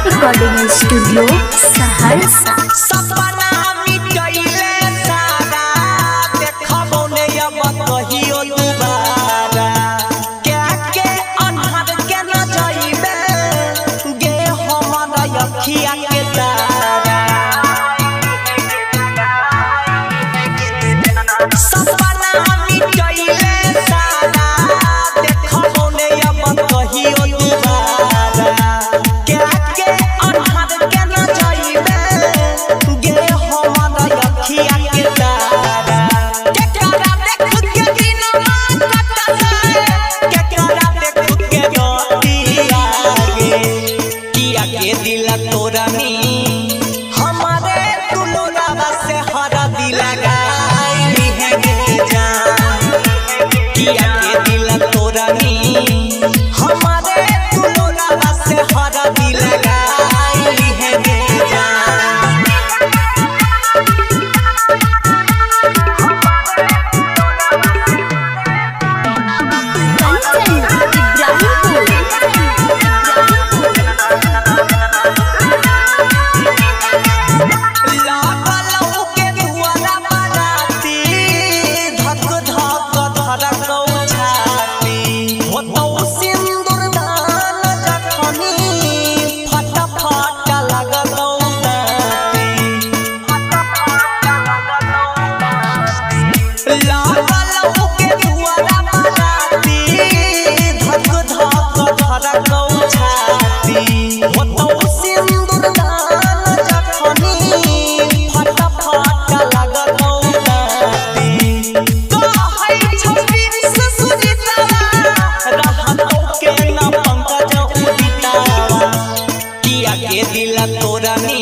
Recording studio Saharsa. सपना मिटैले सारा देखबो ने अब कहियो दुबारा क्या के अन्हार के न जाइबे गे हमरा अखिया के तारा। सपना मिटैले सारा देखबो ने अब कहियो दुबारा क्या के अन्हार के न जाइबे गे हमरा अखिया के तारा। केकरा देख के दिनमा कटला केकरा देख के गोतिया गे किया के दिल तोरा नी हमारे दुलोरा से हरा दिल गाई है गे जान। किया के दिल तोरा नी हमारे दुलोरा से हरा दिल गाई है गे जान। लागलौ के दुआरा बाराती धक धक धड़कौ छाती होतौ सिंदूर दान जखनी फट फट लागलौ दाती। लागलौ के दुआरा बाराती धक धक धड़कौ छाती होतौ सिंदूर दान जखनी फट फट लागलौ दाती। कहै छब्बीस सुजितावा रहतौ के न पंकज उदितावा किया के दिल तोरा नी